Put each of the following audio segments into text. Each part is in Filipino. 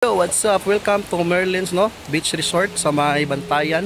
Yo, what's up? Welcome to Merlin's Beach Resort sa May Bantayan.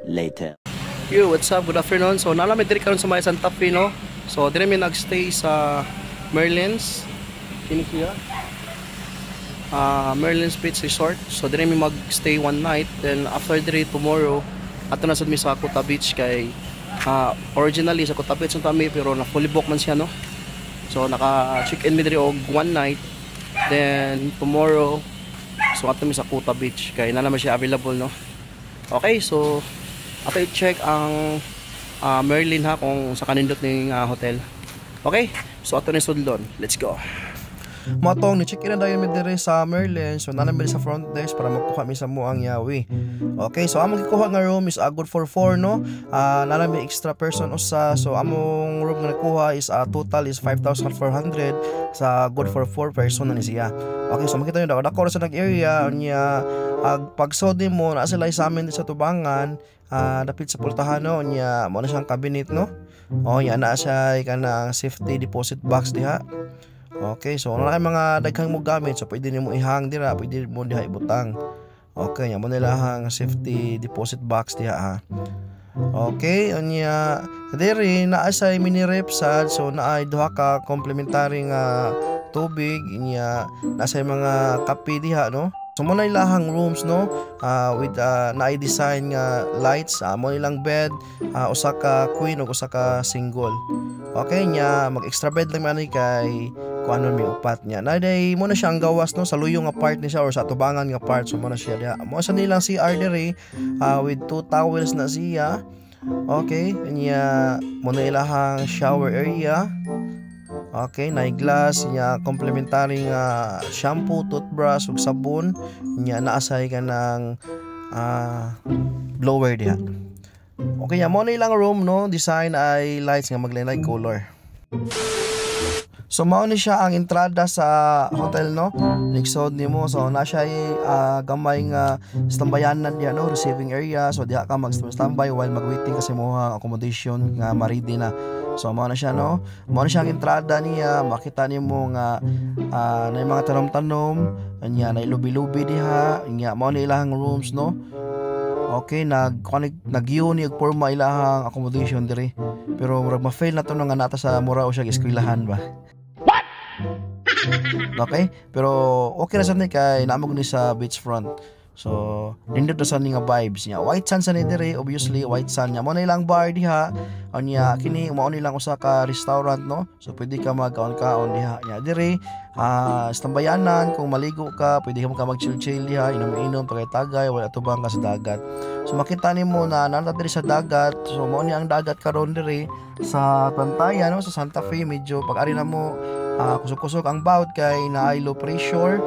Later. Yo, what's up? Good afternoon. So, nalamid diri karon sa May Santa Fe, no? So, diri mi nagstay sa Merlin's. Kini siya. Merlin's Beach Resort. So, diri mi magstay one night. Then, after diri tomorrow, ato na sad mi sa Kuta Beach kay originally sa Kuta Beach ang tami pero na fully book man siya, no? So, naka-check-in mi diri og one night. Then, tomorrow, so ato mi sa Kuta Beach kay na naman siya available, no? Okay, so ato i-check ang Merlin ha kung sa kanindot ning hotel. Okay, so ato ni sudlon. Let's go. Matong ni check in na dayon mi dire sa Merlin. So nanami sa front desk para magkuha mi sa muang yawi. Okay, so among gikuha nga room is good for 4, no? Nanami extra person usa. So among room nga nakuha is total is 5,400 sa good for 4 person na ni siya. Okay, so makita nyo dako sa nag-area niya pagsodi mo na sila sa amin sa tubangan dapit sa pultahan, no? Niya mo na siyang cabinet, no? O yan na siya kanang safety deposit box diha. Okay, so wala kay mga daghang mo gamit, so pwede nimo ihang dira, pwede mo diha ibutang. Okay, yan mo nila hang safety deposit box diha ha. Okay, anya diri naa sa mini rep sad, so naay duha ka complementary nga tubig inya nasa mga kape diha, no? So mo na ilahang rooms, no? With naay design nga lights, mo nilang bed, usa ka queen ug usa ka single. Okay nya mag extra bed lang man kay kung ano may upat niya. Naday mo na siya ang gawas, no, sa luyong nga part ni siya or sa tubangan nga part. So mo na siya diha. Mo sa nilang CR diri with 2 towels na siya. Okay, nya mo na ilahang shower area. Okay, na glass nya complementary nga shampoo, toothbrush ug sabon nya naasay ka ng blower diha. Okay, mo na ilang room, no, design ay lights nga maglay color. So mao ni siya ang entrada sa hotel, no? Ligsod nimo, so na siya gamay nga stambayanan diha, no, receiving area. So diha ka mag-standby while mag-waiting kasi mo accommodation nga ma-ready na. So mao na siya, no? Mao na siya ang entrada niya. Makita nimo nga na mga tanom-tanom, anya na lubi-lubi diha, nya mao ni ilang rooms, no? Okay, nag-uni og forma ilahang accommodation diri. Pero murag ma-fail na to nga nata sa mura o siya eskwelahan ba. Okay, pero okay na sa ni kay naamog ni sa beachfront. So, nindot na sa ni nga vibes niya. White sand sa ni dire, obviously white sand niya. Mo na ilang bar diha. Anya kini mao ni lang usa ka restaurant, no? So pwede ka mag-kaon diha niya dire. Stambayanan kung maligo ka, pwede ka mag-chill diha, inom-inom tagay-tagay, wala tubang ka sa dagat. So makita nimo na nana diri sa dagat. So mao ni ang dagat karon dire sa Bantayan, no, sa Santa Fe. Medyo pag ari na mo kusog-kusog ang bawd kay naay low pressure.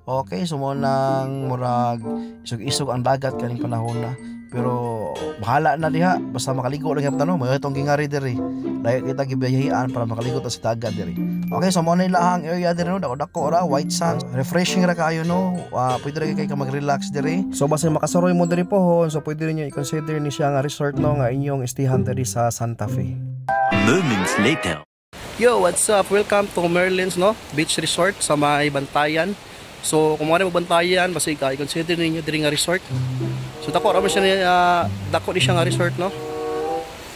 Okay, so mo nang murag isog-isog ang dagat kaning panahon na. Pero bahala na diha, basta makaligo lang yapta no. May itong gingari diri. Dayo kita gibiyahian para makaligo ta sa dagat diri. Okay, so mo na ilahang area diri no, dako ra, white sands, refreshing ra kayo no. Pwede ra kay ka mag-relax diri. So basta makasaroy mo diri pohon, so pwede niyo i-consider ni siya nga resort no nga inyong istihan diri sa Santa Fe. Moments later. Yo, what's up? Welcome to Merlin's no, Beach Resort sa may Bantayan. So kung mo Bantayan, basta i-consider niyo diri nga resort. So dako ra man siya dako di siya nga resort no.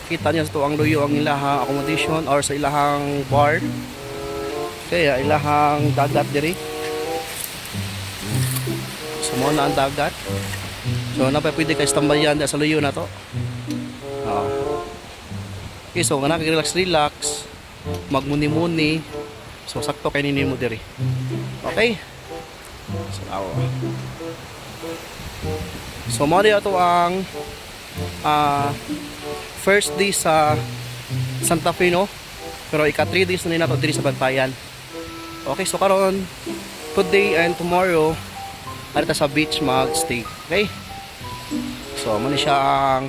Kita niya sa tuang luyo ang ilahang accommodation or sa ilahang bar. Kaya ilahang dagat diri. So mo na ang dagat. So pwede kay stambayan sa luyo na to. Okay, so nga relax, magmuni-muni. So sakto kay nini mo diri. Okay? So mo ito ang first day sa Santa Fe no. Pero ika 3 days na nito diri sa Bantayan. Okay, so karon today and tomorrow arita sa beach mag-stay. Okay? So mo ni siya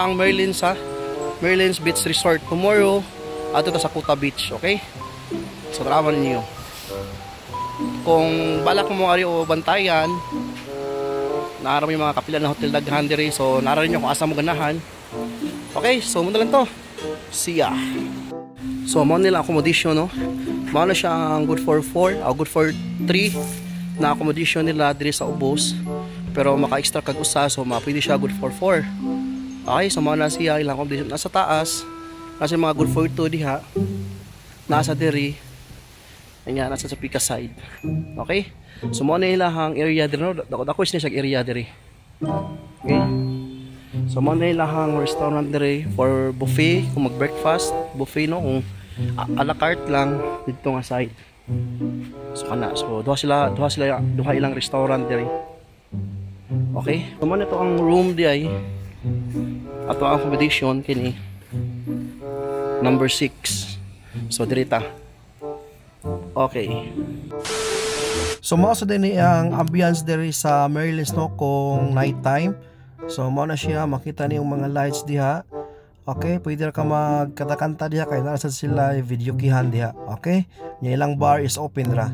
ang Merlin's Beach Resort tomorrow ato ta sa Kuta Beach, okay? So tarawan niyo. Kung balak mo ari o Bantayan, naara may mga kapilan na hotel daghan diri, so naara niyo kung asa mo ganahan. Okay, so muna lang to. See ya. So mo nila accommodation no. Mao na siya ang good for 4 o good for 3 na accommodation nila diri sa Ubos. Pero maka-extra kag usa, so pwede siya good for 4. Okay, so mao na siya ilang accommodation nasa taas. Kasi mga good for 2 diha. Nasa diri. Ayan, nasa sa Pika side. Okay? So mo na ilahang area diri no. Dako is siya area diri. Okay? So mo na ilahang restaurant diri for buffet, kung mag-breakfast, buffet no, kung a la carte lang dito nga side. So kana, so duha ilang restaurant diri. Okay? So mo na to ang room di ay ato ang accommodation kini number 6. So dirita. Okay. So mao sa din ang ambience diri sa Merlin's no kung night time. So mao na siya, makita niyo mga lights diha. Okay, pwede ka magkanta diha kay nasa sila video kihan diha. Okay? Nya ilang bar is open ra.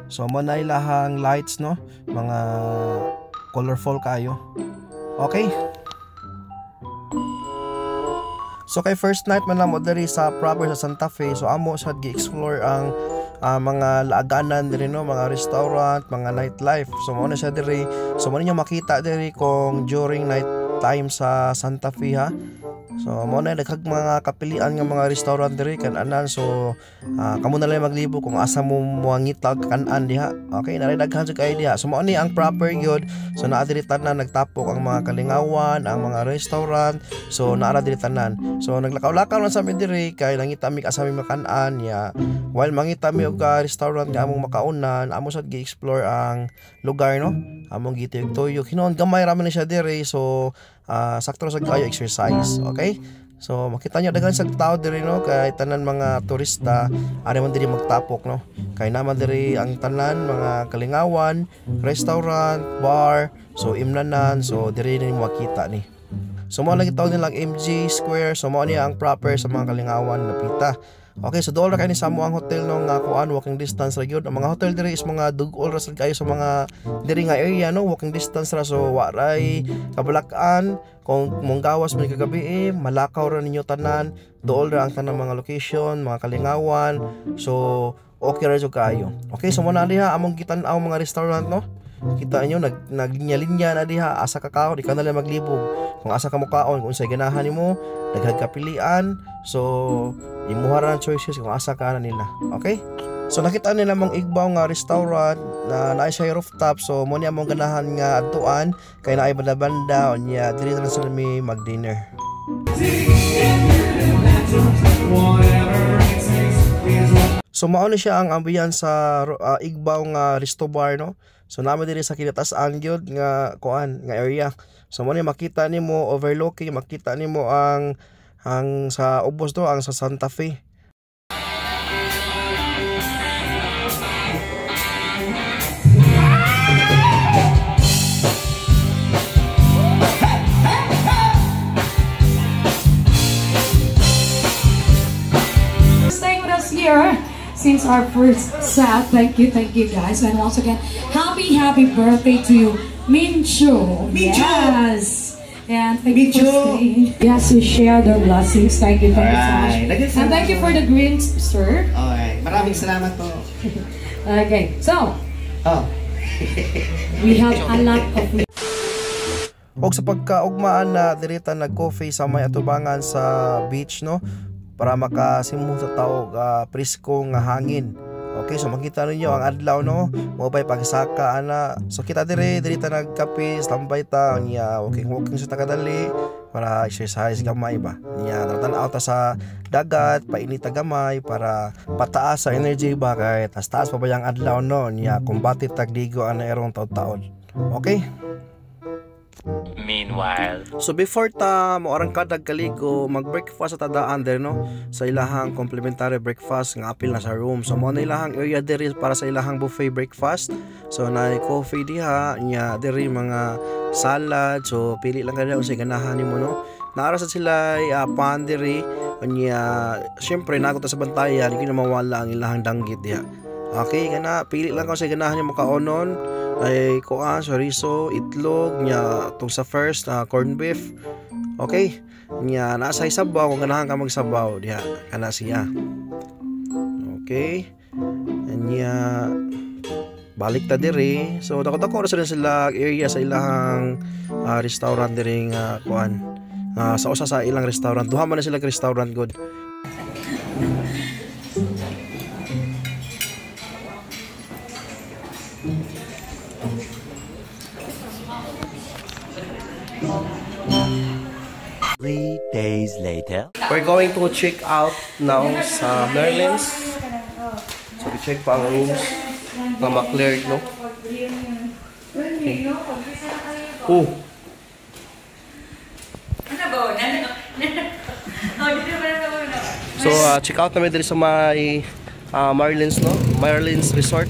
So mao na ilahang lights no, mga colorful kayo. Okay? So kay first night man lang mo diri sa proper sa Santa Fe, so amo sad gi-explore ang mga laaganan diri no, mga restaurant, mga nightlife. So mo na siya diri. So mo niyo makita diri kung during night time sa Santa Fe ha. So mo na daghang mga kapilian nga mga restaurant diri kan-anan. So kamo na lang maglibo kung asa mo muangitag kan-an diha. Okay, naray daghan sa kay diha. So mo ni ang proper gyud. So naa diri tanan nagtapok ang mga kalingawan, ang mga restaurant. So naa diri tanan. So naglakaw-lakaw lang sa mi diri kay nangita mi asami makan-an ya. While mangita mi og restaurant nga among makaunan, amo sad gi-explore ang lugar no. Among gituyog-tuyog. Hinon gamay ra man siya diri. So sakto sa kayo exercise. Okay? So makita nyo daghan sa tao diri no, kay tanan mga turista ari man diri magtapok no. Kay naman diri ang tanan mga kalingawan, restaurant, bar, so imnanan, so diri ni makita ni. So mo lagi tawag nilang MG Square, so mo ni ang proper sa mga kalingawan na pita. Okay, so dool ra kay ni samo ang hotel no nga kuan walking distance ra gyud. Ang mga hotel diri is mga dugol ra sad kayo sa mga diri nga area no, walking distance ra, so waray kabalakan. Kung mong gawas man kagabi malakaw ra ninyo tanan, dool ra ang tanang mga location, mga kalingawan. So okay ra jud kayo. Okay, so mo na diha among gitan-aw mga restaurant no. Kita nyo naglinya-linya na diha, asa ka kaon, di ka na lang maglibog. Kung asa ka mo kaon, kung sa ganahan nimo, daghang kapilian. So imuha ra choices kung asa ka na nila. Okay? So nakita nila mong igbaw nga restaurant na naay siya rooftop. So mo ni among ganahan nga adtuan kay naay banda-banda unya diri na sila mi mag-dinner. So mao ni siya ang ambiance sa igbaw nga resto bar no. So naman diri sa kinataas-an gyud nga kuan nga area. So mo ni makita nimo overlooking, makita nimo ang sa Ubos do, ang sa Santa Fe. blessings, our first set. Thank you guys. And once again, happy birthday to you, Mincho. Yes. And thank you for staying. Yes, we share the blessings. Thank you so much. And thank you for the greens, sir. Alright, maraming salamat po. Okay, so Oh. we have a lot of Og sa pagkaugmaan na dirita nag-coffee sa may atubangan sa beach no para makasimong sa tao presko nga hangin. Okay, so makita ninyo ang adlaw no, mo bay pagsaka ana. So kita dirita nagkape, standby ta niya, walking sa takadali para exercise gamay ba. Niya tan-aw ta sa dagat, painit ta gamay para pataas sa energy ba kay taas pa bayang adlaw no niya kumbatit tagdigo ana erong taud-taon. Okay? Meanwhile, So before ta moarang kadag kaligo, mag-breakfast sa tadaan there no sa ilahang complimentary breakfast nga apil na sa room. So mo na ilahang area diri para sa ilahang buffet breakfast. So na coffee diha nya diri mga salad. So pili lang kada unsay ganahan nimo no. Naara sa sila pan diri nya syempre nagot sa bantayan hindi na mawala ang ilahang danggit diha. Okay, kana pili lang kung sa ganahan nimo kaonon ay kuan, chorizo, itlog nya tong sa first corned beef. Okay, nya nasa sabaw kung ganahan ka magsabaw diha kana siya. Okay, nya balik ta diri. So dako-dako ra sila area sa ilahang restaurant diri nga kuan sa usa sa ilang restaurant. Duha man na sila restaurant good. three days later. We're going to check out now sa Merlin's. So we check pa ang rooms na ma-cleared no. Okay. Oh. So check out namin diri sa may Merlin's no, Merlin's Resort.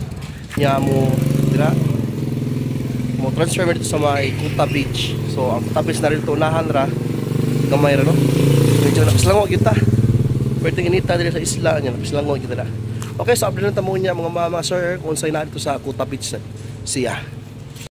Nya mo dira mo transfer dito sa may Kuta Beach. So ang Kuta Beach na rin to unahan ra gamay ra no. Medyo napislango kita. Pwedeng inita diri sa isla nya napislango kita na. Okay, so update na mo niya mga sir kung saan na dito sa Kuta Beach siya.